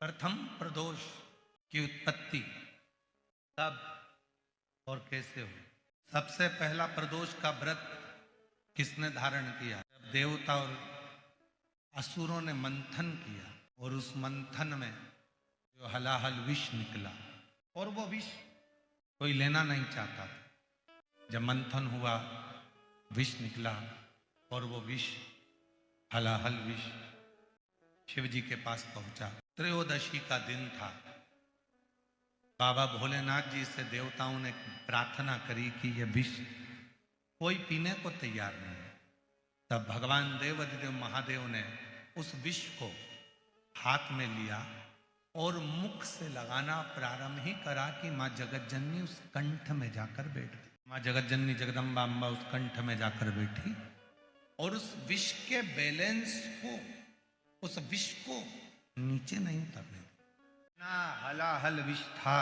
प्रथम प्रदोष की उत्पत्ति कब और कैसे हुई? सबसे पहला प्रदोष का व्रत किसने धारण किया? जब देवता और असुरों ने मंथन किया और उस मंथन में जो हलाहल विष निकला, और वो विष कोई लेना नहीं चाहता था। जब मंथन हुआ, विष निकला और वो विष हलाहल विष शिव जी के पास पहुंचा। त्रयोदशी का दिन था। बाबा भोलेनाथ जी से देवताओं ने प्रार्थना करी कि यह विष कोई पीने को तैयार नहीं है। तब भगवान देवाधिदेव महादेव ने उस विष को हाथ में लिया और मुख से लगाना प्रारंभ ही करा कि माँ जगतजननी उस कंठ में जाकर बैठ गई। माँ जगतजननी जगदम्बा अम्बा उस कंठ में जाकर बैठी और उस विष के बैलेंस को, उस विष को नीचे नहीं उतरने ना। हलाहल विष था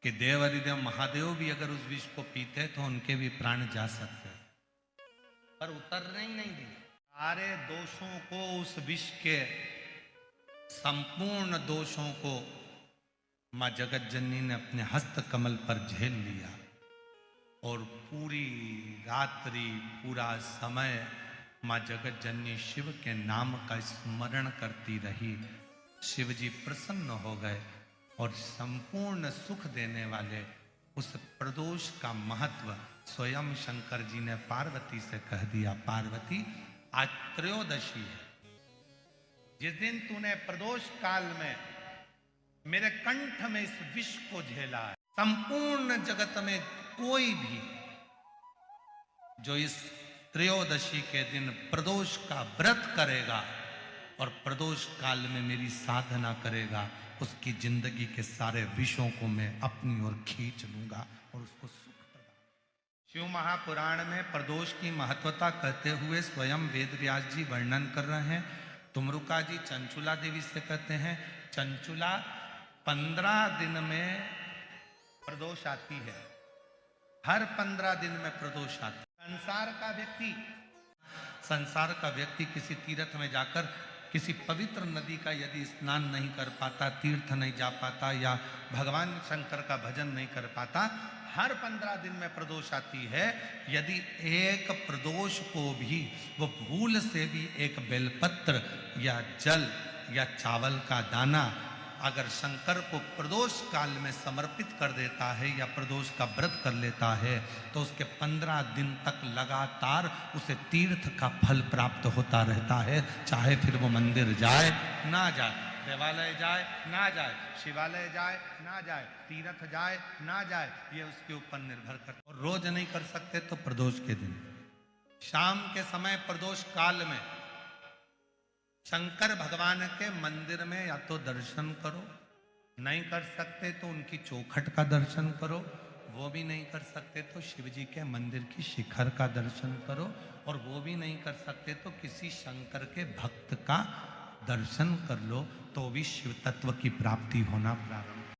कि देवाधिदेव महादेव भी अगर उस विष को पीते तो उनके भी प्राण जा सकते, पर उतरने ही नहीं दिए। सारे दोषों को, उस विष के संपूर्ण दोषों को मां जगतजननी ने अपने हस्त कमल पर झेल लिया और पूरी रात्रि, पूरा समय मां जगतजननी शिव के नाम का स्मरण करती रही। शिव जी प्रसन्न हो गए और संपूर्ण सुख देने वाले उस प्रदोष का महत्व स्वयं शंकर जी ने पार्वती से कह दिया। पार्वती, आज त्रयोदशी है। जिस दिन तूने प्रदोष काल में मेरे कंठ में इस विष को झेला है, संपूर्ण जगत में कोई भी जो इस त्रयोदशी के दिन प्रदोष का व्रत करेगा और प्रदोष काल में मेरी साधना करेगा, उसकी जिंदगी के सारे विषयों को मैं अपनी ओर खींच लूंगा और उसको सुख प्रदान। शिव महापुराण में प्रदोष की महत्वता कहते हुए स्वयं वेद व्यास जी वर्णन कर रहे हैं। तुमरुका जी चंचुला देवी से कहते हैं, चंचुला 15 दिन में प्रदोष आती है, हर 15 दिन में प्रदोष आती है। संसार का व्यक्ति किसी तीर्थ में जाकर किसी पवित्र नदी का यदि स्नान नहीं कर पाता, तीर्थ नहीं जा पाता या भगवान शंकर का भजन नहीं कर पाता, हर 15 दिन में प्रदोष आती है। यदि एक प्रदोष को भी वो भूल से भी एक बेलपत्र या जल या चावल का दाना अगर शंकर को प्रदोष काल में समर्पित कर देता है या प्रदोष का व्रत कर लेता है तो उसके 15 दिन तक लगातार उसे तीर्थ का फल प्राप्त होता रहता है। चाहे फिर वो मंदिर जाए ना जाए, देवालय जाए ना जाए, शिवालय जाए ना जाए, तीर्थ जाए ना जाए, ये उसके ऊपर निर्भर करता है। और रोज नहीं कर सकते तो प्रदोष के दिन शाम के समय प्रदोष काल में शंकर भगवान के मंदिर में या तो दर्शन करो, नहीं कर सकते तो उनकी चौखट का दर्शन करो, वो भी नहीं कर सकते तो शिव जी के मंदिर की शिखर का दर्शन करो, और वो भी नहीं कर सकते तो किसी शंकर के भक्त का दर्शन कर लो, तो भी शिव तत्व की प्राप्ति होना प्रारंभ